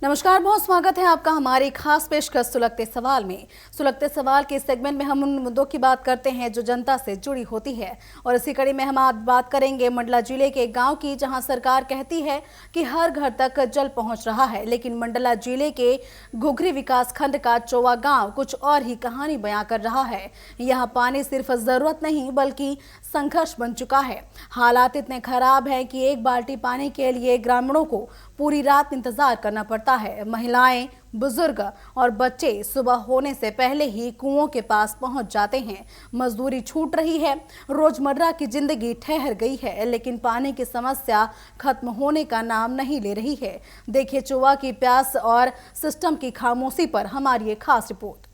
नमस्कार, बहुत स्वागत है आपका हमारी खास पेशकश सुलगते सवाल में। सुलगते सवाल के सेगमेंट में हम उन मुद्दों की बात करते हैं जो जनता से जुड़ी होती है और इसी कड़ी में हम आज बात करेंगे मंडला जिले के गांव की, जहां सरकार कहती है कि हर घर तक जल पहुंच रहा है, लेकिन मंडला जिले के घुघरी विकास खंड का चोवा गाँव कुछ और ही कहानी बयां कर रहा है। यहाँ पानी सिर्फ जरूरत नहीं बल्कि संघर्ष बन चुका है। हालात इतने खराब हैं कि एक बाल्टी पानी के लिए ग्रामीणों को पूरी रात इंतजार करना पड़ता है। महिलाएं, बुजुर्ग और बच्चे सुबह होने से पहले ही कुओं के पास पहुंच जाते हैं। मजदूरी छूट रही है, रोजमर्रा की जिंदगी ठहर गई है, लेकिन पानी की समस्या खत्म होने का नाम नहीं ले रही है। देखिए चोवा की प्यास और सिस्टम की खामोशी पर हमारी एक खास रिपोर्ट।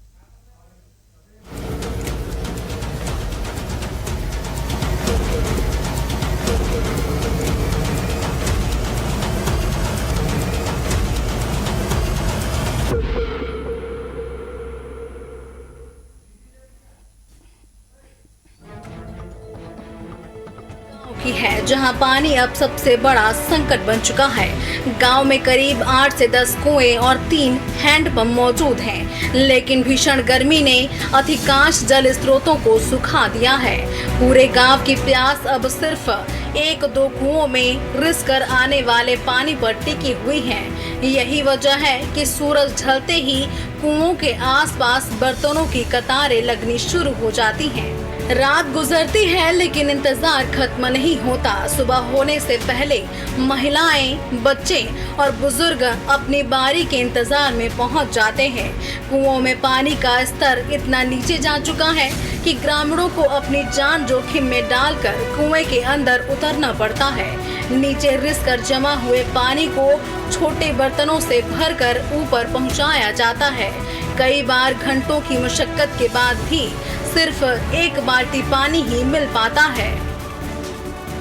की है जहां पानी अब सबसे बड़ा संकट बन चुका है। गांव में करीब 8 से 10 कुएं और 3 हैंडपंप मौजूद हैं, लेकिन भीषण गर्मी ने अधिकांश जल स्रोतों को सुखा दिया है। पूरे गांव की प्यास अब सिर्फ 1-2 कुओं में रिस कर आने वाले पानी पर टिकी हुई है। यही वजह है कि सूरज ढलते ही कुओं के आसपास बर्तनों की कतारें लगनी शुरू हो जाती हैं। रात गुजरती है लेकिन इंतजार खत्म नहीं होता। सुबह होने से पहले महिलाएं, बच्चे और बुजुर्ग अपनी बारी के इंतजार में पहुंच जाते हैं। कुओं में पानी का स्तर इतना नीचे जा चुका है कि ग्रामीणों को अपनी जान जोखिम में डालकर कुएं के अंदर उतरना पड़ता है। नीचे रिस कर जमा हुए पानी को छोटे बर्तनों से भरकर ऊपर पहुंचाया जाता है। कई बार घंटों की मशक्कत के बाद भी सिर्फ 1 बाल्टी पानी ही मिल पाता है।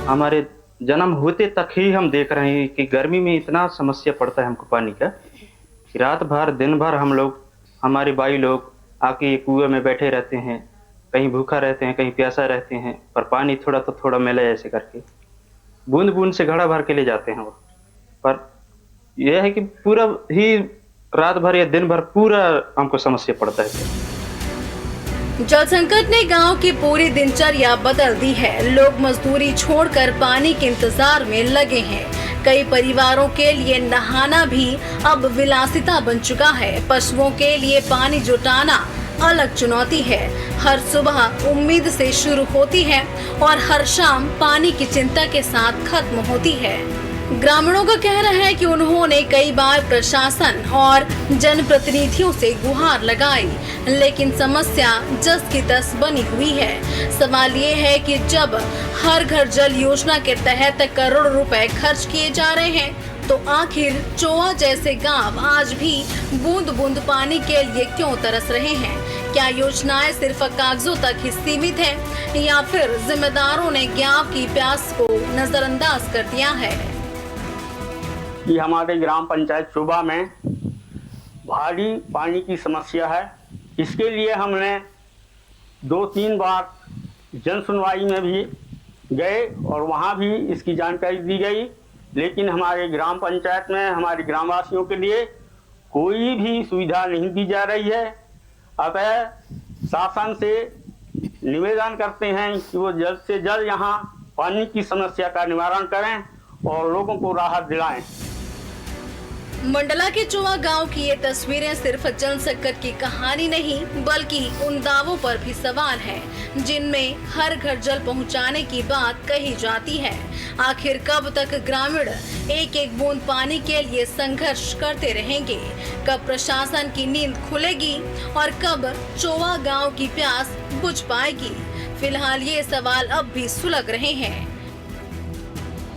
हमारे जन्म होते तक ही हम देख रहे हैं कि गर्मी में इतना समस्या पड़ता है हमको पानी का। रात भर दिन भर हम लोग, हमारे भाई लोग आके कुएं में बैठे रहते हैं, कहीं भूखा रहते हैं, कहीं प्यासा रहते हैं, पर पानी थोड़ा तो थोड़ा मिले ऐसे करके बूंद बूंद से घड़ा भर के ले जाते हैं वो। पर यह है कि पूरा ही रात भर या दिन भर पूरा हमको समस्या पड़ता है। जल संकट ने गांव की पूरी दिनचर्या बदल दी है। लोग मजदूरी छोड़कर पानी के इंतजार में लगे हैं। कई परिवारों के लिए नहाना भी अब विलासिता बन चुका है। पशुओं के लिए पानी जुटाना अलग चुनौती है। हर सुबह उम्मीद से शुरू होती है और हर शाम पानी की चिंता के साथ खत्म होती है। ग्रामीणों का कहना है कि उन्होंने कई बार प्रशासन और जनप्रतिनिधियों से गुहार लगाई, लेकिन समस्या जस की तस बनी हुई है। सवाल ये है कि जब हर घर जल योजना के तहत करोड़ों रुपए खर्च किए जा रहे हैं, तो आखिर चोवा जैसे गांव आज भी बूंद बूंद पानी के लिए क्यों तरस रहे हैं? क्या योजनाएं सिर्फ कागजों तक ही सीमित है या फिर जिम्मेदारों ने गांव की प्यास को नजरअंदाज कर दिया है? कि हमारे ग्राम पंचायत चोवा में भारी पानी की समस्या है। इसके लिए हमने 2-3 बार जन सुनवाई में भी गए और वहाँ भी इसकी जानकारी दी गई, लेकिन हमारे ग्राम पंचायत में हमारे ग्रामवासियों के लिए कोई भी सुविधा नहीं दी जा रही है। अतः शासन से निवेदन करते हैं कि वो जल्द से जल्द यहाँ पानी की समस्या का निवारण करें और लोगों को राहत दिलाएं। मंडला के चोवा गांव की ये तस्वीरें सिर्फ जल संकट की कहानी नहीं बल्कि उन दावों पर भी सवाल है जिनमें हर घर जल पहुंचाने की बात कही जाती है। आखिर कब तक ग्रामीण एक एक बूंद पानी के लिए संघर्ष करते रहेंगे? कब प्रशासन की नींद खुलेगी और कब चोवा गांव की प्यास बुझ पाएगी? फिलहाल ये सवाल अब भी सुलग रहे हैं।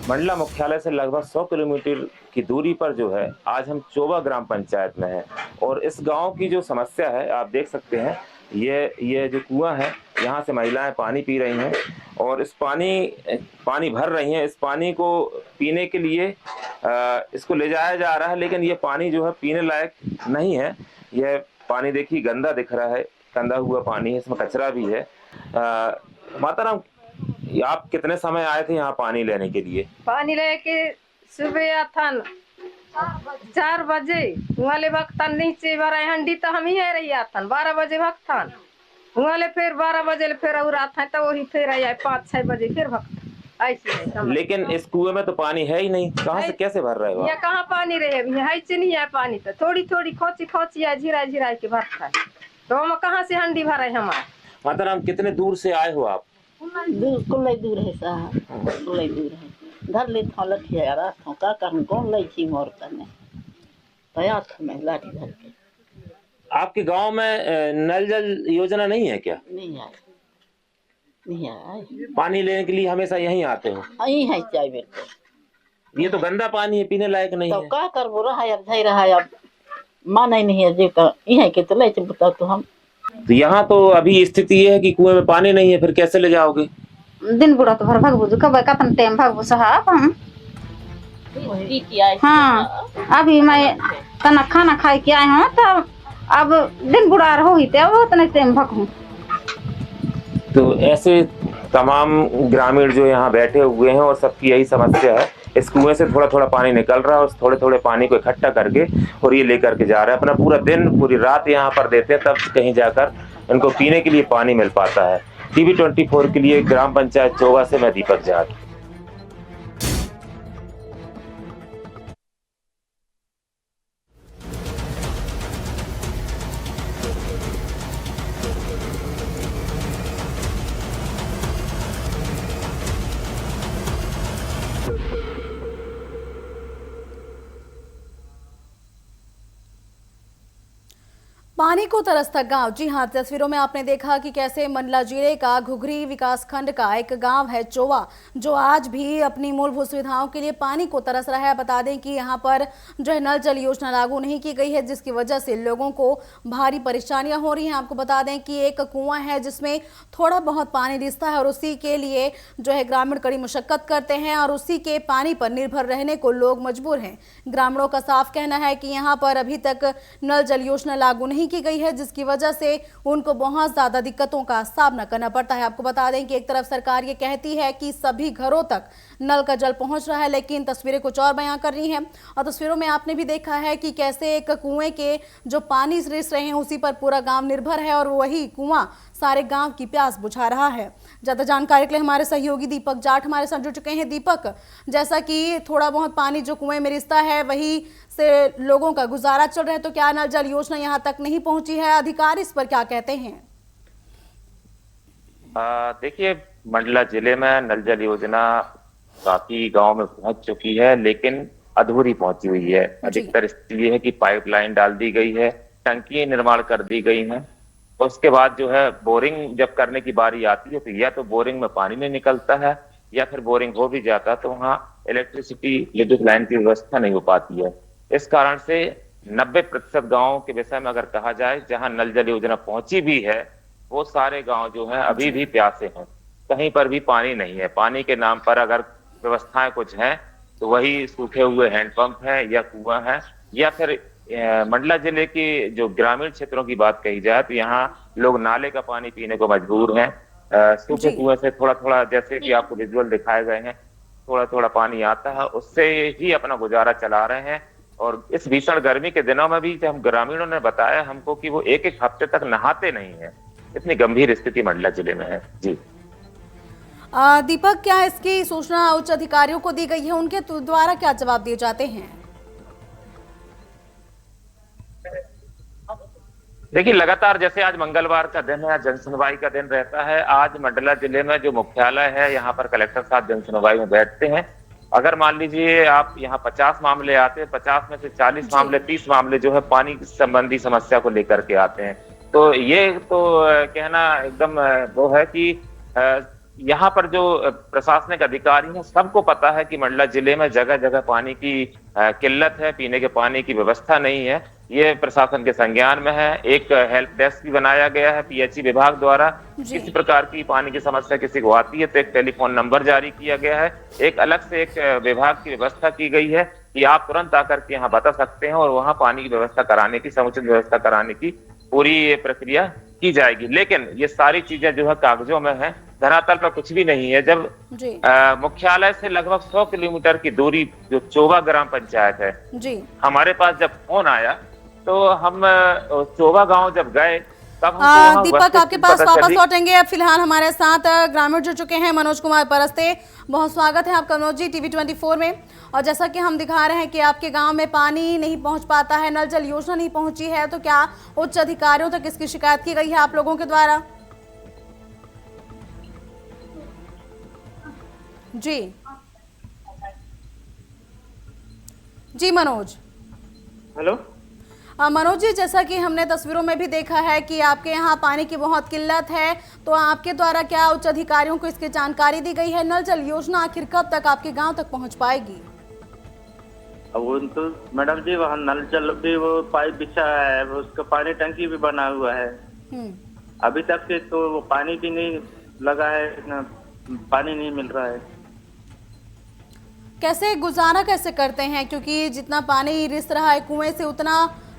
मंडला मुख्यालय से लगभग 100 किलोमीटर की दूरी पर जो है आज हम चोवा ग्राम पंचायत में हैं और इस गांव की जो समस्या है आप देख सकते हैं। ये जो कुआं है यहाँ से महिलाएं पानी पी रही हैं और इस पानी भर रही हैं। इस पानी को पीने के लिए इसको ले जाया जा रहा है, लेकिन ये पानी जो है पीने लायक नहीं है। यह पानी देखिए गंदा दिख रहा है, गंदा हुआ पानी है, इसमें कचरा भी है। माताराम, आप कितने समय आए थे यहाँ पानी लेने के लिए? पानी लेके सुबह था 4 बजे वाले वक्त नीचे भरा हंडी तो हम ही है रही आथन 12 बजे वक्त वाले फिर 12 बजे फिर और आता तो वही फिर आया 5-6 बजे फिर वक्त ऐसे है समझ। लेकिन इस कुएं में तो पानी है ही नहीं, कहाँ से कैसे भर रहे हो ये आप? कहाँ पानी रहे अभी है नहीं है पानी तो थोड़ी थोड़ी खोची खोची है झिरा झिरा के भरता है तो हम कहाँ से हंडी भरे हमारे। माताराम, कितने दूर से आए हो आप? दूर कुल्लै दूर है साहब कुल्लै दूर है घर ले थो लठिया रात थो का करन कौन लै छी मोर तने तयात में लाठी धर के आपके गांव में नल जल योजना नहीं है क्या? नहीं आए पानी लेने के लिए हमेशा यहीं आते हो? यही है चाय बेर को ये तो गंदा पानी है, पीने लायक नहीं तो है। का करबो रहा अब धै रहा अब माने नहीं है जे का यही के तो ले छ बता तो हम तो यहाँ तो अभी स्थिति ये है कि कुएं में पानी नहीं है, फिर कैसे ले जाओगे? दिन बुढ़ा तो भर भगबू जो कब कतन टाइम भगबू साहब हम। हाँ अभी मैं तना खाना खाए के आए हूँ तो अब दिन बुढ़ा होगी तो अब उतने टाइम भगूँ। तो ऐसे तमाम ग्रामीण जो यहाँ बैठे हुए हैं और सबकी यही समस्या है, इस कुएं से थोड़ा थोड़ा पानी निकल रहा है, उस थोड़े थोड़े पानी को इकट्ठा करके और ये लेकर के जा रहे हैं, अपना पूरा दिन पूरी रात यहाँ पर देते हैं, तब कहीं जाकर इनको पीने के लिए पानी मिल पाता है। टीवी 24 के लिए ग्राम पंचायत चोगा से मैं दीपक जाट। पानी को तरसता गांव। जी हां, तस्वीरों में आपने देखा कि कैसे मंडला जिले का घुघरी विकासखंड का एक गांव है चोवा, जो आज भी अपनी मूलभूत सुविधाओं के लिए पानी को तरस रहा है। बता दें कि यहां पर जो है नल जल योजना लागू नहीं की गई है, जिसकी वजह से लोगों को भारी परेशानियां हो रही हैं। आपको बता दें कि एक कुआं है जिसमें थोड़ा बहुत पानी रिसता है और उसी के लिए जो है ग्रामीण कड़ी मुशक्कत करते हैं और उसी के पानी पर निर्भर रहने को लोग मजबूर हैं। ग्रामीणों का साफ कहना है कि यहाँ पर अभी तक नल जल योजना लागू नहीं की गई है, जिसकी वजह से उनको बहुत ज्यादा दिक्कतों का सामना करना पड़ता है। आपको बता दें कि एक तरफ सरकार ये कहती है कि सभी घरों तक नल का जल पहुंच रहा है, लेकिन तस्वीरें कुछ और बयां कर रही हैं। और तस्वीरों में आपने भी देखा है कि कैसे एक कुएं के जो पानी रिस रहे हैं उसी पर पूरा गांव निर्भर है और वही कुआं सारे गांव की प्यास बुझा रहा है। ज्यादा जानकारी के लिए हमारे सहयोगी दीपक जाट हमारे साथ जुड़ चुके हैं। दीपक, जैसा कि थोड़ा बहुत पानी जो कुएं में रिसता है वही से लोगों का गुजारा चल रहा है, तो क्या नल जल योजना यहां तक नहीं पहुंची है? अधिकारी इस पर क्या कहते हैं? देखिए, मंडला जिले में नल जल योजना काफी गांव में पहुंच चुकी है, लेकिन अधूरी पहुंची हुई है। अधिकतर इसलिए है कि पाइपलाइन डाल दी गई है, टंकी निर्माण कर दी गई है, उसके बाद जो है बोरिंग जब करने की बारी आती है तो या तो बोरिंग में पानी नहीं निकलता है या फिर बोरिंग हो भी जाता तो वहाँ इलेक्ट्रिसिटी विद्युत लाइन की व्यवस्था नहीं हो पाती है। इस कारण से 90% गांवों के विषय में अगर कहा जाए जहां नल जल योजना पहुंची भी है, वो सारे गांव जो हैं अभी भी प्यासे हैं, कहीं पर भी पानी नहीं है। पानी के नाम पर अगर व्यवस्थाएं कुछ हैं तो वही सूखे हुए हैंडपंप है या कुआं है, या फिर मंडला जिले के जो ग्रामीण क्षेत्रों की बात कही जाए तो यहाँ लोग नाले का पानी पीने को मजबूर हैं। सूखे कुएं से थोड़ा थोड़ा, जैसे कि आपको विजुअल दिखाए गए हैं, थोड़ा थोड़ा पानी आता है, उससे ही अपना गुजारा चला रहे हैं। और इस भीषण गर्मी के दिनों में भी हम ग्रामीणों ने बताया हमको कि वो एक एक हफ्ते तक नहाते नहीं है। इतनी गंभीर स्थिति मंडला जिले में है। जी दीपक, क्या इसकी सूचना उच्च अधिकारियों को दी गई है? उनके द्वारा क्या जवाब दिए जाते हैं? देखिए, लगातार जैसे आज मंगलवार का दिन है, जन सुनवाई का दिन रहता है। आज मंडला जिले में जो मुख्यालय है, यहाँ पर कलेक्टर साहब जन सुनवाई में बैठते हैं। अगर मान लीजिए आप यहाँ 50 मामले आते हैं, 50 में से 40 मामले 30 मामले जो है पानी संबंधी समस्या को लेकर के आते हैं। तो ये तो कहना एकदम वो है कि यहाँ पर जो प्रशासनिक अधिकारी हैं सबको पता है कि मंडला जिले में जगह जगह पानी की किल्लत है, पीने के पानी की व्यवस्था नहीं है। ये प्रशासन के संज्ञान में है। एक हेल्प डेस्क भी बनाया गया है पीएचई विभाग द्वारा। किसी प्रकार की पानी की समस्या किसी को आती है तो एक टेलीफोन नंबर जारी किया गया है। एक अलग से एक विभाग की व्यवस्था की गई है कि आप तुरंत आकर के यहाँ बता सकते हैं और वहाँ पानी की व्यवस्था कराने की, समुचित व्यवस्था कराने की पूरी प्रक्रिया की जाएगी। लेकिन ये सारी चीजें जो है कागजों में है, धरातल पर कुछ भी नहीं है। जब जी मुख्यालय से लगभग 100 किलोमीटर की दूरी जो चोबा ग्राम पंचायत है, जी हमारे पास जब फोन आया तो हम चोबा गांव जब गए तब हमको वहाँ दीपक वस्तुस्थिति आपके पास पता वापस चली। लौटेंगे। अब फिलहाल हमारे साथ ग्रामीण जुड़ चुके हैं, मनोज कुमार परस्ते। बहुत स्वागत है आपका मनोज जी टीवी 24 में। और जैसा कि हम दिखा रहे हैं कि आपके गांव में पानी नहीं पहुंच पाता है, नल जल योजना नहीं पहुंची है, तो क्या उच्च अधिकारियों तक इसकी शिकायत की गई है आप लोगों के द्वारा? जी जी मनोज। हेलो। मनोज जी, जैसा कि हमने तस्वीरों में भी देखा है कि आपके यहाँ पानी की बहुत किल्लत है, तो आपके द्वारा क्या उच्च अधिकारियों को इसकी जानकारी दी गई है? नल जल योजना आखिर कब तक आपके गांव तक पहुंच पाएगी? वो तो मैडम जी वहाँ नल जल भी वो पाइप बिछा है, वो उसका पानी टंकी भी बना हुआ है। अभी तक के तो वो पानी भी नहीं लगा है, ना पानी नहीं मिल रहा है। कैसे गुजारा कैसे करते हैं, क्योंकि जितना पानी रिस रहा है कुएं से उतना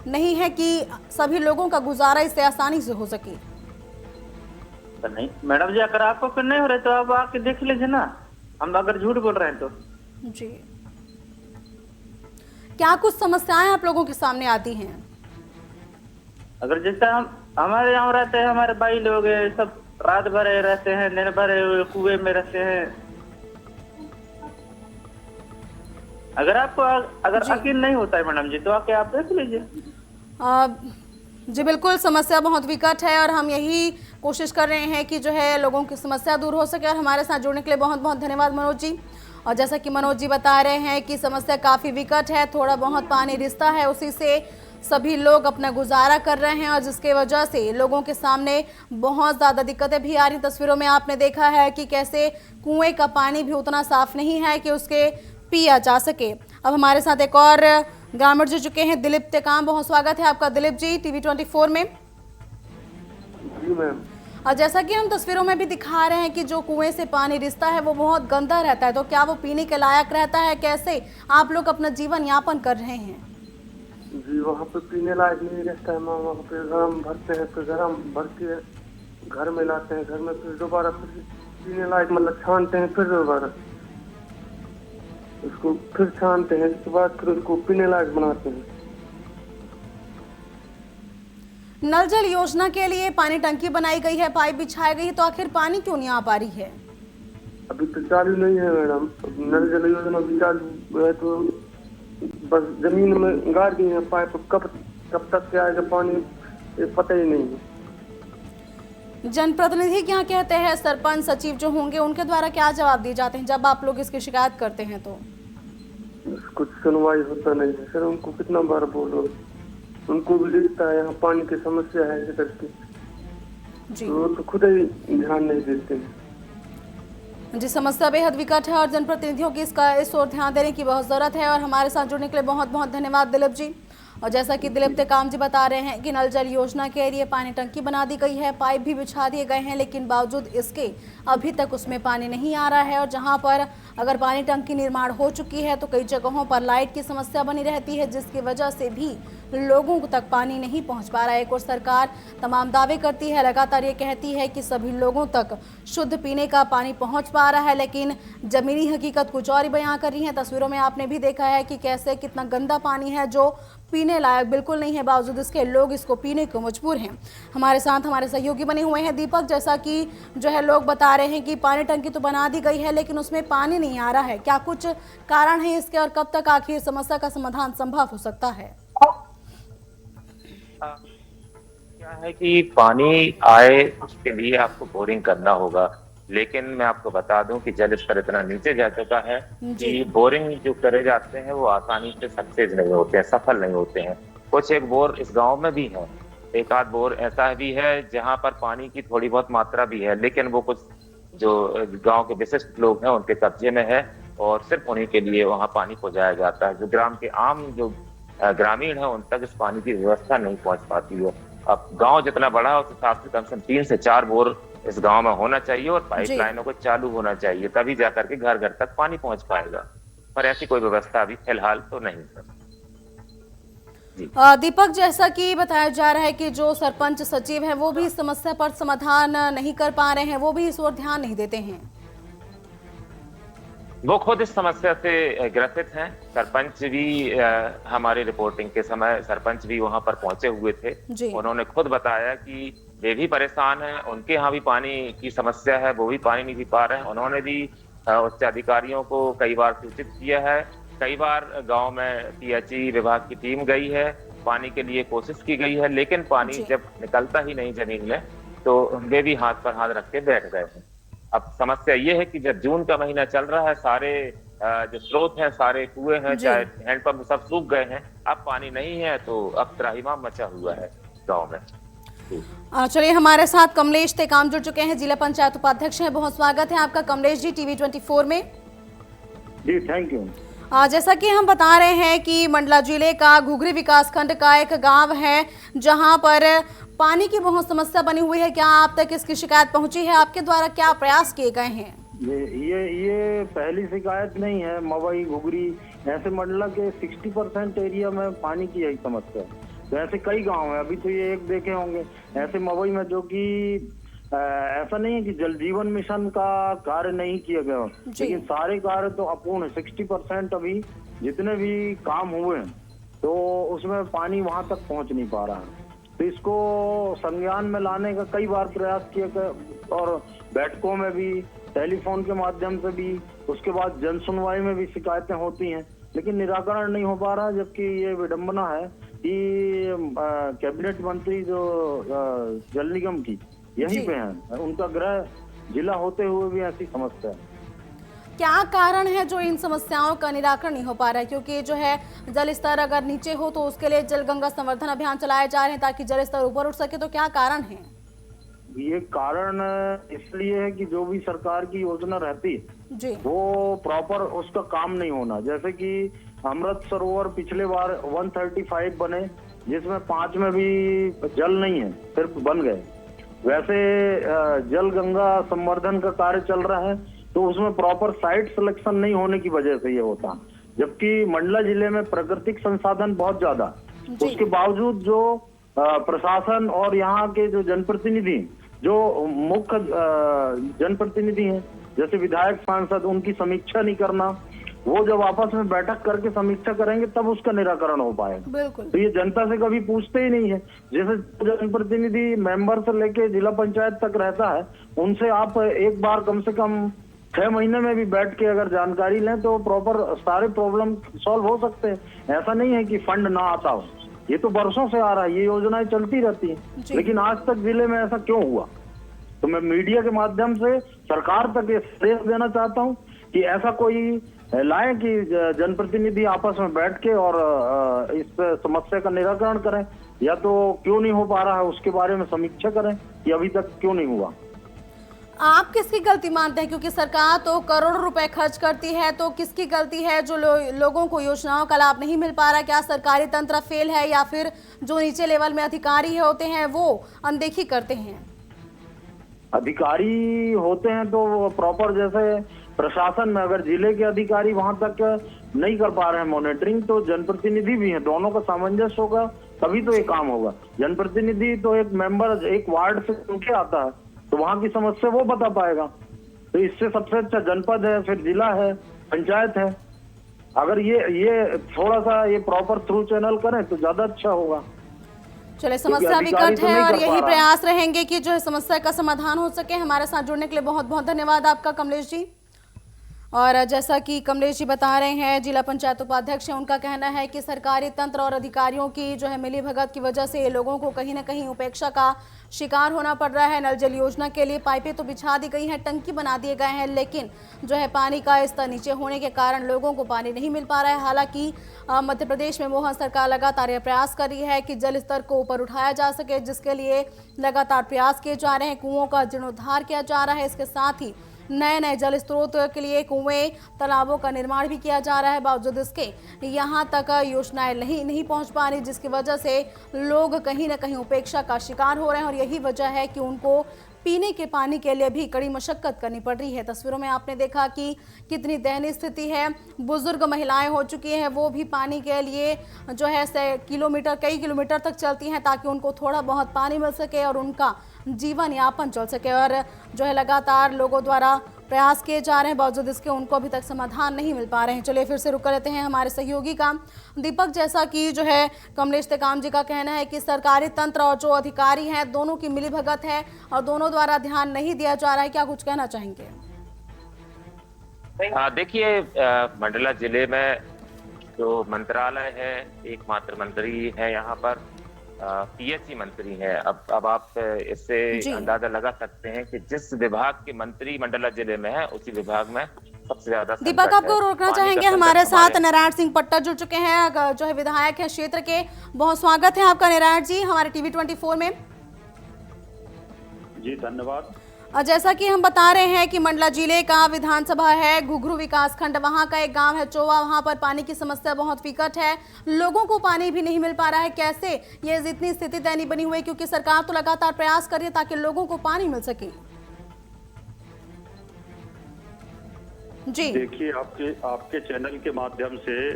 नहीं है कि सभी लोगों का गुजारा इससे आसानी से हो सके? तो नहीं मैडम जी, अगर आपको फिर नहीं हो रहा तो आप आके देख लीजिए ना, हम अगर झूठ बोल रहे हैं तो। जी, क्या कुछ समस्याएं आप लोगों के सामने आती हैं? अगर जैसा हम हमारे यहाँ रहते हैं, हमारे भाई लोग हैं, सब रात भर रहते हैं, दिन भर कुएं में रहते हैं। अगर आपको अगर यकीन नहीं होता है मैडम जी तो आके आप देख लीजिए। जी बिल्कुल, समस्या बहुत विकट है और हम यही कोशिश कर रहे हैं कि जो है लोगों की समस्या दूर हो सके। और हमारे साथ जुड़ने के लिए बहुत बहुत धन्यवाद मनोज जी। और जैसा कि मनोज जी बता रहे हैं कि समस्या काफ़ी विकट है, थोड़ा बहुत पानी रिश्ता है, उसी से सभी लोग अपना गुजारा कर रहे हैं और जिसके वजह से लोगों के सामने बहुत ज़्यादा दिक्कतें भी आ रही। तस्वीरों में आपने देखा है कि कैसे कुएं का पानी भी उतना साफ नहीं है कि उसके पिया जा सके। अब हमारे साथ एक और ग्रामीण जुड़ चुके हैं, दिलीप टेकाम। बहुत स्वागत है आपका दिलीप जी टीवी 24 में। जी मैम। और जैसा कि हम तस्वीरों में भी दिखा रहे हैं कि जो कुएं से पानी रिश्ता है वो बहुत गंदा रहता है, तो क्या वो पीने के लायक रहता है? कैसे आप लोग अपना जीवन यापन कर रहे हैं? जी वहाँ पे पीने लायक नहीं रहता है मैम। वहाँ पे गरम भरते हैं, फिर गरम भर के घर में लाते हैं, घर में फिर दोबारा फिर पीने लायक मतलब छानते हैं, फिर दोबारा उसको फिर छानते हैं, इसके बाद फिर उसको पीने लायक बनाते हैं। नल जल योजना के लिए पानी टंकी बनाई गई है, पाइप बिछाई गई है, तो आखिर पानी क्यों नहीं आ पा रही है? अभी तो चालू नहीं है मैडम। नल जल योजना भी चालू है तो बस जमीन में गाड़ दिए हैं पाइप। कब तक के आएगा पानी ये पता ही नहीं है। जनप्रतिनिधि क्या कहते हैं? सरपंच सचिव जो होंगे उनके द्वारा क्या जवाब दिए जाते हैं जब आप लोग इसकी शिकायत करते हैं? तो कुछ सुनवाई होता नहीं है सर। उनको कितना बार बोलो, उनको भी दिखता है यहाँ पानी की समस्या है इधर की, जी तो वो तो खुद ही ध्यान नहीं देते हैं। जी, समस्या बेहद विकट है और जनप्रतिनिधियों की इस ओर ध्यान देने की बहुत ज़रूरत है। और हमारे साथ जुड़ने के लिए बहुत बहुत धन्यवाद दिलीप जी। और जैसा कि दिलीप टेकाम जी बता रहे हैं कि नल जल योजना के लिए पानी टंकी बना दी गई है, पाइप भी बिछा दिए गए हैं, लेकिन बावजूद इसके अभी तक उसमें पानी नहीं आ रहा है। और जहां पर अगर पानी टंकी निर्माण हो चुकी है तो कई जगहों पर लाइट की समस्या बनी रहती है, जिसकी वजह से भी लोगों तक पानी नहीं पहुंच पा रहा है। एक और सरकार तमाम दावे करती है, लगातार ये कहती है कि सभी लोगों तक शुद्ध पीने का पानी पहुंच पा रहा है, लेकिन जमीनी हकीकत कुछ और ही बयां कर रही है। तस्वीरों में आपने भी देखा है कि कैसे कितना गंदा पानी है जो पीने लायक बिल्कुल नहीं है, बावजूद इसके लोग इसको पीने को मजबूर हैं। हमारे साथ हमारे सहयोगी बने हुए हैं दीपक। जैसा कि जो है लोग बता रहे हैं कि पानी टंकी तो बना दी गई है लेकिन उसमें पानी नहीं आ रहा है, क्या कुछ कारण है इसके और कब तक आखिर समस्या का समाधान संभव हो सकता है? क्या है कि पानी आए उसके लिए आपको बोरिंग करना होगा, लेकिन मैं आपको बता दूं कि जल स्तर इतना नीचे जा चुका है कि बोरिंग जो करे जाते हैं वो आसानी से सक्सेस नहीं होते हैं, सफल नहीं होते हैं। कुछ एक बोर इस गांव में भी है, एक आध बोर ऐसा भी है जहां पर पानी की थोड़ी बहुत मात्रा भी है, लेकिन वो कुछ जो गांव के विशिष्ट लोग हैं उनके कब्जे में है और सिर्फ उन्हीं के लिए वहां पानी पहुंचाया जाता है। जो ग्राम के आम जो ग्रामीण है उन तक इस पानी की व्यवस्था नहीं पहुंच पाती है। अब गांव जितना बड़ा है उस हिसाब से कम से कम 3 से 4 बोर इस गांव में होना चाहिए और पाइपलाइनों को चालू होना चाहिए, तभी जाकर के घर घर तक पानी पहुंच पाएगा। पर ऐसी कोई व्यवस्था अभी फिलहाल तो नहीं है। जी। दीपक, जैसा कि बताया जा रहा है कि जो सरपंच सचिव है वो भी इस समस्या पर समाधान नहीं कर पा रहे हैं, वो भी इस ओर ध्यान नहीं देते हैं। वो खुद इस समस्या से ग्रसित हैं। सरपंच भी हमारी रिपोर्टिंग के समय सरपंच भी वहां पर पहुंचे हुए थे। जी। उन्होंने खुद बताया कि वे भी परेशान हैं, उनके यहाँ भी पानी की समस्या है, वो भी पानी नहीं पी पा रहे हैं। उन्होंने भी उच्च अधिकारियों को कई बार सूचित किया है। कई बार गांव में टीएचई विभाग की टीम गई है, पानी के लिए कोशिश की गई है, लेकिन पानी जी। जब निकलता ही नहीं जमीन में तो वे भी हाथ पर हाथ रख के बैठ गए हैं। अब समस्या ये है कि जब जून का महीना चल रहा है, सारे जो स्रोत हैं, सारे कुएं हैं, जी। चाहे हैंडपंप सब सूख गए हैं, अब पानी नहीं है तो अब त्राहिमाम मचा हुआ है गांव में। चलिए, हमारे साथ कमलेश टेकाम जुड़ चुके हैं, जिला पंचायत उपाध्यक्ष हैं। बहुत स्वागत है आपका कमलेश जी टीवी 24 में। जी थैंक यू। जैसा कि हम बता रहे हैं कि मंडला जिले का घुघरी विकासखंड का एक गांव है जहां पर पानी की बहुत समस्या बनी हुई है। क्या आप तक इसकी शिकायत पहुंची है? आपके द्वारा क्या प्रयास किए गए हैं? ये पहली शिकायत नहीं है। मवई, घुघरी, ऐसे मंडला के 60% एरिया में पानी की यही समस्या है। तो ऐसे कई गांव हैं, अभी तो ये एक देखे होंगे। ऐसे मवई में जो कि ऐसा नहीं है कि जल जीवन मिशन का कार्य नहीं किया गया, लेकिन सारे कार्य तो अपूर्ण है। 60% अभी जितने भी काम हुए हैं तो उसमें पानी वहां तक पहुंच नहीं पा रहा है। तो इसको संज्ञान में लाने का कई बार प्रयास किया गया और बैठकों में भी, टेलीफोन के माध्यम से भी, उसके बाद जन सुनवाई में भी शिकायतें होती हैं, लेकिन निराकरण नहीं हो पा रहा। जबकि ये विडंबना है कि कैबिनेट मंत्री जो जल निगम की यहीं पे हैं, उनका गृह जिला होते हुए भी ऐसी समस्या है। क्या कारण है जो इन समस्याओं का निराकरण नहीं हो पा रहा है? क्योंकि जो है जल स्तर अगर नीचे हो तो उसके लिए जल गंगा संवर्धन अभियान चलाए जा रहे हैं ताकि जल स्तर ऊपर उठ सके, तो क्या कारण है? ये कारण इसलिए है कि जो भी सरकार की योजना रहती है जी। वो प्रॉपर उसका काम नहीं होना। जैसे कि अमृत सरोवर पिछले बार 135 बने, जिसमें 5 में भी जल नहीं है, सिर्फ बन गए। वैसे जल गंगा संवर्धन का कार्य चल रहा है तो उसमें प्रॉपर साइट सिलेक्शन नहीं होने की वजह से ये होता। जबकि मंडला जिले में प्राकृतिक संसाधन बहुत ज्यादा, उसके बावजूद जो प्रशासन और यहाँ के जो जनप्रतिनिधि, जो मुख्य जनप्रतिनिधि हैं जैसे विधायक, सांसद, उनकी समीक्षा नहीं करना। वो जब आपस में बैठक करके समीक्षा करेंगे तब उसका निराकरण हो पाएगा। बिल्कुल। तो ये जनता से कभी पूछते ही नहीं है। जैसे जनप्रतिनिधि मेंबर से लेके जिला पंचायत तक रहता है, उनसे आप एक बार कम से कम 6 महीने में भी बैठ के अगर जानकारी लें तो प्रॉपर सारे प्रॉब्लम सॉल्व हो सकते हैं। ऐसा नहीं है कि फंड ना आता हो, ये तो वर्षों से आ रहा है, ये योजनाएं चलती रहती हैं, लेकिन आज तक जिले में ऐसा क्यों हुआ? तो मैं मीडिया के माध्यम से सरकार तक ये संदेश देना चाहता हूँ कि ऐसा कोई लाए कि जनप्रतिनिधि आपस में बैठ के और इस समस्या का निराकरण करें, या तो क्यों नहीं हो पा रहा है उसके बारे में समीक्षा करें कि अभी तक क्यों नहीं हुआ। आप किसकी गलती मानते हैं? क्योंकि सरकार तो करोड़ों रुपए खर्च करती है, तो किसकी गलती है जो लोगों को योजनाओं का लाभ नहीं मिल पा रहा? क्या सरकारी तंत्र फेल है या फिर जो नीचे लेवल में अधिकारी होते हैं वो अनदेखी करते हैं? अधिकारी होते हैं तो प्रॉपर, जैसे प्रशासन में अगर जिले के अधिकारी वहां तक नहीं कर पा रहे हैं मॉनिटरिंग, तो जनप्रतिनिधि भी हैं, दोनों का सामंजस्य होगा तभी तो ये काम होगा। जनप्रतिनिधि तो एक मेंबर एक वार्ड से उनके आता है तो वहां की समस्या वो बता पाएगा। तो इससे सबसे अच्छा जनपद है, फिर जिला है, पंचायत है। अगर ये थोड़ा सा ये प्रॉपर थ्रू चैनल करें तो ज्यादा अच्छा होगा। चले, समस्या विकट है और यही प्रयास रहेंगे कि जो है समस्या का समाधान हो सके। हमारे साथ जुड़ने के लिए बहुत बहुत धन्यवाद आपका कमलेश जी। और जैसा कि कमलेश जी बता रहे हैं, जिला पंचायत उपाध्यक्ष हैं, उनका कहना है कि सरकारी तंत्र और अधिकारियों की जो है मिलीभगत की वजह से लोगों को कहीं ना कहीं उपेक्षा का शिकार होना पड़ रहा है। नल जल योजना के लिए पाइपें तो बिछा दी गई हैं, टंकी बना दिए गए हैं, लेकिन जो है पानी का स्तर नीचे होने के कारण लोगों को पानी नहीं मिल पा रहा है। हालांकि मध्य प्रदेश में मोहन सरकार लगातार यह प्रयास कर रही है कि जल स्तर को ऊपर उठाया जा सके, जिसके लिए लगातार प्रयास किए जा रहे हैं। कुओं का जीर्णोद्धार किया जा रहा है, इसके साथ ही नए नए जल स्रोत के लिए कुएं, तालाबों का निर्माण भी किया जा रहा है। बावजूद इसके यहाँ तक योजनाएं नहीं पहुँच पा रही, जिसकी वजह से लोग कहीं ना कहीं उपेक्षा का शिकार हो रहे हैं। और यही वजह है कि उनको पीने के पानी के लिए भी कड़ी मशक्कत करनी पड़ रही है। तस्वीरों में आपने देखा कि कितनी दयनीय स्थिति है। बुजुर्ग महिलाएं हो चुकी हैं, वो भी पानी के लिए जो है कई किलोमीटर तक चलती हैं ताकि उनको थोड़ा बहुत पानी मिल सके और उनका जीवन यापन चल सके। और जो है लगातार लोगों द्वारा प्रयास किए जा रहे हैं, बावजूद इसके उनको अभी तक समाधान नहीं मिल पा रहे हैं। चलिए फिर से रुक लेते हैं हमारे सहयोगी का दीपक। जैसा कि जो है कमलेश तेकाम जी का कहना है कि सरकारी तंत्र और जो अधिकारी हैं दोनों की मिलीभगत है और दोनों द्वारा ध्यान नहीं दिया जा रहा है, क्या कुछ कहना चाहेंगे? देखिए, मंडला जिले में जो मंत्रालय है, एकमात्र मंत्री है यहाँ पर, पीएचई मंत्री हैं। अब आप इससे अंदाजा लगा सकते हैं कि जिस विभाग के मंत्री मंडला जिले में है उसी विभाग में सबसे ज्यादा दीपक आपको रोकना चाहेंगे। हमारे साथ नारायण सिंह पट्टा जुड़ चुके हैं, जो है विधायक है क्षेत्र के। बहुत स्वागत है आपका नारायण जी हमारे टीवी 24 में। जी धन्यवाद। जैसा कि हम बता रहे हैं कि मंडला जिले का विधानसभा है, घुघरू विकास खंड, वहां का एक गांव है चोवा, वहां पर पानी की समस्या बहुत विकट है, लोगों को पानी भी नहीं मिल पा रहा है। कैसे ये इतनी स्थिति दयनीय बनी हुई है, क्योंकि सरकार तो लगातार प्रयास कर रही है ताकि लोगों को पानी मिल सके। जी देखिए, आपके चैनल के माध्यम से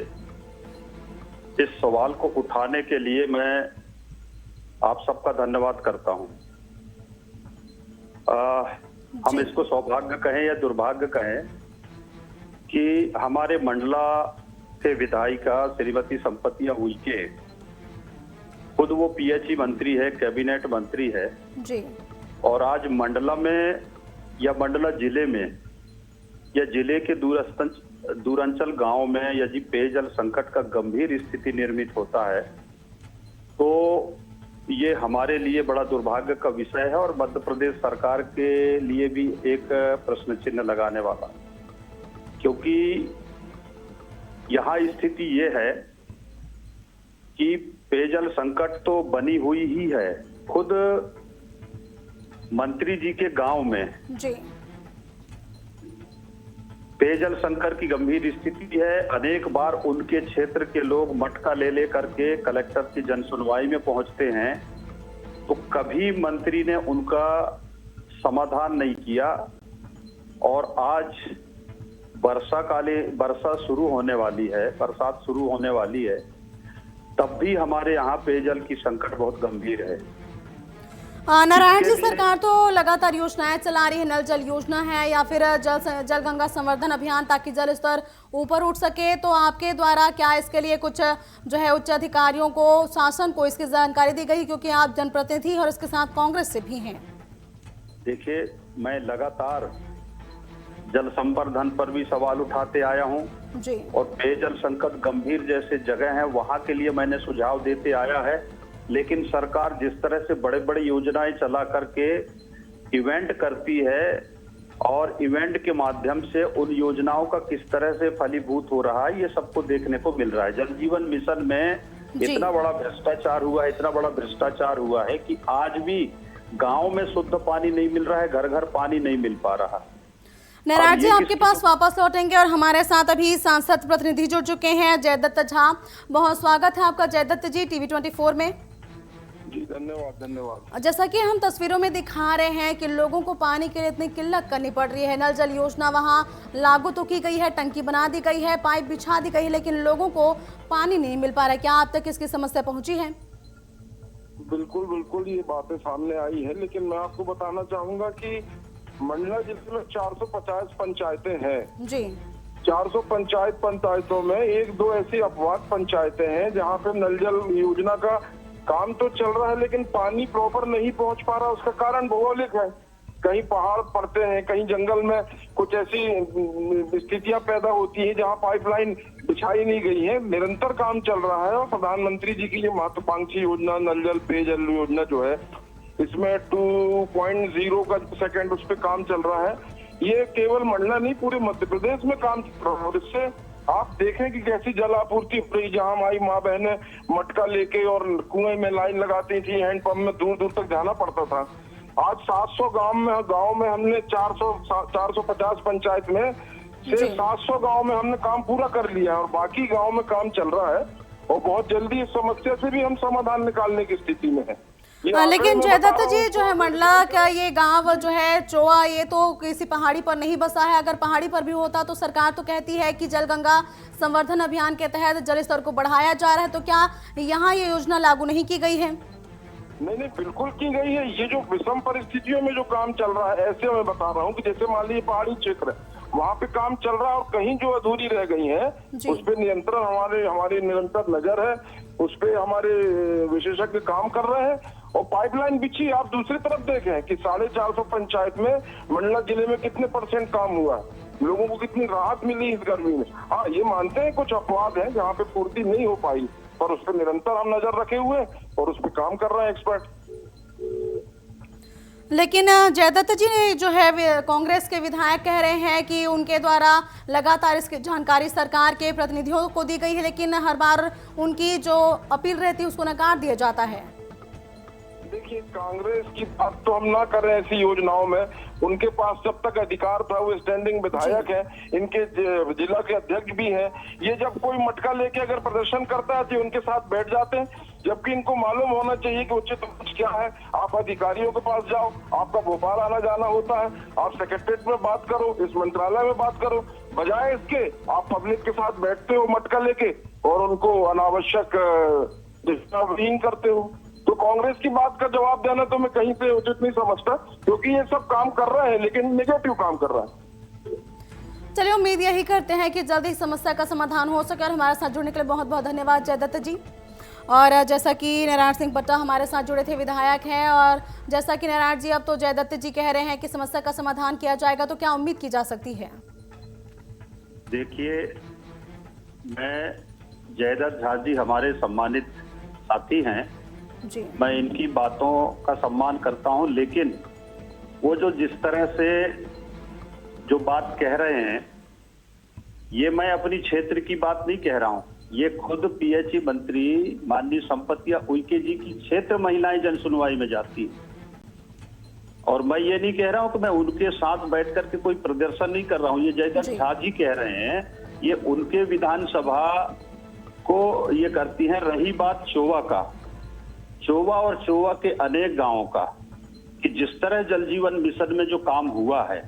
इस सवाल को उठाने के लिए मैं आप सबका धन्यवाद करता हूं। हम इसको सौभाग्य कहें या दुर्भाग्य कहें कि हमारे मंडला से विधायिका श्रीमती संपत्ति उइके, खुद वो पीएचई मंत्री है, कैबिनेट मंत्री है जी, और आज मंडला में या मंडला जिले में या जिले के दूरांचल गांव में यदि पेयजल संकट का गंभीर स्थिति निर्मित होता है तो ये हमारे लिए बड़ा दुर्भाग्य का विषय है और मध्य प्रदेश सरकार के लिए भी एक प्रश्न चिन्ह लगाने वाला, क्योंकि यहाँ स्थिति ये है कि पेयजल संकट तो बनी हुई ही है। खुद मंत्री जी के गांव में जी पेयजल संकट की गंभीर स्थिति है। अनेक बार उनके क्षेत्र के लोग मटका ले करके कलेक्टर की जन सुनवाई में पहुंचते हैं, तो कभी मंत्री ने उनका समाधान नहीं किया। और आज बरसात शुरू होने वाली है, तब भी हमारे यहाँ पेयजल की संकट बहुत गंभीर है। नारायण जी, सरकार तो लगातार योजनाएं चला रही है, नल जल योजना है या फिर जल गंगा संवर्धन अभियान, ताकि जल स्तर ऊपर उठ सके। तो आपके द्वारा क्या इसके लिए कुछ जो है उच्च अधिकारियों को, शासन को इसकी जानकारी दी गई, क्योंकि आप जनप्रतिनिधि और इसके साथ कांग्रेस से भी हैं? देखिए, मैं लगातार जल संवर्धन पर भी सवाल उठाते आया हूँ जी, और पेयजल संकट गंभीर जैसे जगह है वहाँ के लिए मैंने सुझाव देते आया है। लेकिन सरकार जिस तरह से बड़े बड़े योजनाएं चला करके इवेंट करती है और इवेंट के माध्यम से उन योजनाओं का किस तरह से फलीभूत हो रहा है, ये सबको देखने को मिल रहा है। जल जीवन मिशन में इतना बड़ा भ्रष्टाचार हुआ है कि आज भी गांव में शुद्ध पानी नहीं मिल रहा है, घर घर पानी नहीं मिल पा रहा। नारायण जी, आपके पास वापस लौटेंगे और हमारे साथ अभी सांसद प्रतिनिधि जुड़ चुके हैं, जयदत्त झा। बहुत स्वागत है आपका जयदत्त जी टीवी 24 में। जी धन्यवाद। जैसा कि हम तस्वीरों में दिखा रहे हैं कि लोगों को पानी के लिए इतनी किल्लत करनी पड़ रही है। नल जल योजना वहां लागू तो की गई है, टंकी बना दी गई है, पाइप बिछा दी गई है, लेकिन लोगों को पानी नहीं मिल पा रहा है। क्या आप तक इसकी समस्या पहुंची है? बिल्कुल ये बातें सामने आई है, लेकिन मैं आपको बताना चाहूंगा कि मंडला जिले में 450 पंचायतें हैं जी। 400 पंचायतों में 1-2 ऐसी अपवाद पंचायतें हैं जहाँ पे नल जल योजना का काम तो चल रहा है, लेकिन पानी प्रॉपर नहीं पहुंच पा रहा। उसका कारण भौगोलिक है, कहीं पहाड़ पड़ते हैं, कहीं जंगल में कुछ ऐसी स्थितियां पैदा होती है जहां पाइपलाइन बिछाई नहीं गई है। निरंतर काम चल रहा है और प्रधानमंत्री जी की ये महत्वाकांक्षी योजना नल जल पेयजल योजना जो है, इसमें 2.0 का सेकंड उस पर काम चल रहा है। ये केवल मंडला नहीं, पूरे मध्य प्रदेश में काम चल रहा है और इससे आप देखें कि कैसी जल आपूर्ति हो रही। जहां हमारी माँ बहने मटका लेके और कुएं में लाइन लगाती थी, हैंडपंप में दूर दूर तक जाना पड़ता था। आज 700 गांव में हमने 450 पंचायत में से 700 गांव में हमने काम पूरा कर लिया है और बाकी गांव में काम चल रहा है और बहुत जल्दी इस समस्या से भी हम समाधान निकालने की स्थिति में है। लेकिन जयदत्त जी जो है मंडला का ये गांव जो है चोआ, ये तो किसी पहाड़ी पर नहीं बसा है। अगर पहाड़ी पर भी होता तो सरकार तो कहती है कि जल गंगा संवर्धन अभियान के तहत जल स्तर को बढ़ाया जा रहा है, तो क्या यहाँ ये योजना लागू नहीं की गई है? नहीं, बिल्कुल की गई है। ये जो विषम परिस्थितियों में जो काम चल रहा है, ऐसे मैं बता रहा हूँ कि जैसे मान लीजिए पहाड़ी क्षेत्र है, वहाँ पे काम चल रहा है और कहीं जो अधूरी रह गई है उस पे नियंत्रण हमारे निरंतर नजर है, उस पे हमारे विशेषज्ञ काम कर रहे हैं। और पाइपलाइन बिछी, आप दूसरी तरफ देखें कि 450 पंचायत में मंडला जिले में कितने % काम हुआ है, लोगों को कितनी राहत मिली इस गर्मी में। हाँ, ये मानते हैं कुछ अपवाद है जहाँ पे पूर्ति नहीं हो पाई, पर उस पर निरंतर हम नजर रखे हुए और उस पर काम कर रहे हैं एक्सपर्ट। लेकिन जयदत्त जी ने जो है कांग्रेस के विधायक कह रहे हैं कि उनके द्वारा लगातार इसकी जानकारी सरकार के प्रतिनिधियों को दी गई है, लेकिन हर बार उनकी जो अपील रहती है उसको नकार दिया जाता है। देखिए, कांग्रेस की बात तो हम ना करें ऐसी योजनाओं में। उनके पास जब तक अधिकार था वो स्टैंडिंग विधायक है, इनके जिला के अध्यक्ष भी हैं। ये जब कोई मटका लेके अगर प्रदर्शन करता है तो उनके साथ बैठ जाते हैं, जबकि इनको मालूम होना चाहिए कि उचित मंच क्या है। आप अधिकारियों के पास जाओ, आपका भोपाल आना जाना होता है, आप सेक्रेटरीट में बात करो, इस मंत्रालय में बात करो, बजाय इसके आप पब्लिक के साथ बैठते हो मटका लेके और उनको अनावश्यक डिस्टर्बिंग करते हो। तो कांग्रेस की बात का जवाब देना तो मैं कहीं पे उचित नहीं समझता, क्योंकि ये सब काम कर रहे हैं लेकिन नेगेटिव काम कर रहा है। चलिए, उम्मीद यही करते हैं कि जल्दी समस्या का समाधान हो सके। और हमारे साथ जुड़ने के लिए बहुत बहुत धन्यवाद जयदत्त जी। और जैसा कि नारायण सिंह पट्टा हमारे साथ जुड़े थे, विधायक हैं, और जैसा कि नारायण जी अब तो जयदत्त जी कह रहे हैं कि समस्या का समाधान किया जाएगा, तो क्या उम्मीद की जा सकती है? देखिए, मैं जयदत्त झा जी हमारे सम्मानित साथी हैं जी, मैं इनकी बातों का सम्मान करता हूं, लेकिन वो जो जिस तरह से जो बात कह रहे हैं, ये मैं अपनी क्षेत्र की बात नहीं कह रहा हूं, ये खुद पीएचई मंत्री माननीय संपतिया उइके जी की क्षेत्र महिलाएं जन सुनवाई में जाती है। और मैं ये नहीं कह रहा हूं कि मैं उनके साथ बैठ करके कोई प्रदर्शन नहीं कर रहा हूं। ये जयदत्त झा जी कह रहे हैं, ये उनके विधानसभा को ये करती हैं। रही बात चोवा का, चोवा और चोवा के अनेक गांवों का, कि जिस तरह जल जीवन मिशन में जो काम हुआ है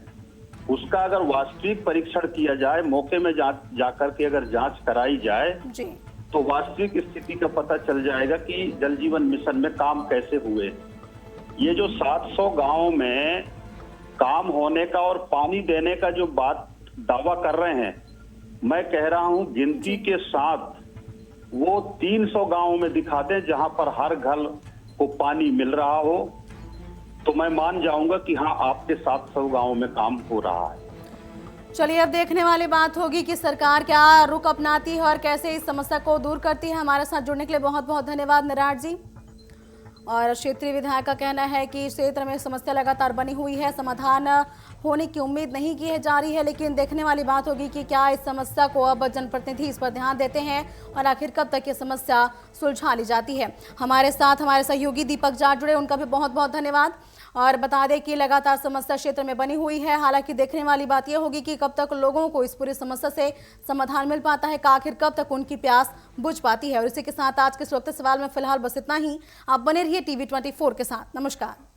उसका अगर वास्तविक परीक्षण किया जाए, मौके में जाकर के अगर जांच कराई जाए जी, तो वास्तविक स्थिति का पता चल जाएगा कि जल जीवन मिशन में काम कैसे हुए। ये जो 700 गांवों में काम होने का और पानी देने का जो बात दावा कर रहे हैं, मैं कह रहा हूं गिनती के साथ वो 300 गांवों में दिखा दें जहां पर हर घर को पानी मिल रहा हो, तो मैं मान जाऊंगा कि हाँ, आपके 700 गांवों में काम हो रहा है। चलिए, अब देखने वाली बात होगी कि सरकार क्या रुख अपनाती है और कैसे इस समस्या को दूर करती है। हमारे साथ जुड़ने के लिए बहुत बहुत धन्यवाद नारायण जी। और क्षेत्रीय विधायक का कहना है कि इस क्षेत्र में समस्या लगातार बनी हुई है, समाधान होने की उम्मीद नहीं की जा रही है, लेकिन देखने वाली बात होगी कि क्या इस समस्या को अब जनप्रतिनिधि इस पर ध्यान देते हैं और आखिर कब तक ये समस्या सुलझा ली जाती है। हमारे साथ हमारे सहयोगी दीपक जाट जुड़े, उनका भी बहुत बहुत धन्यवाद। और बता दें कि लगातार समस्या क्षेत्र में बनी हुई है, हालांकि देखने वाली बात यह होगी कि कब तक लोगों को इस पूरी समस्या से समाधान मिल पाता है, आखिर कब तक उनकी प्यास बुझ पाती है। और इसी के साथ आज के इस वक्त सवाल में फिलहाल बस इतना ही। आप बने रहिए TV24 के साथ। नमस्कार।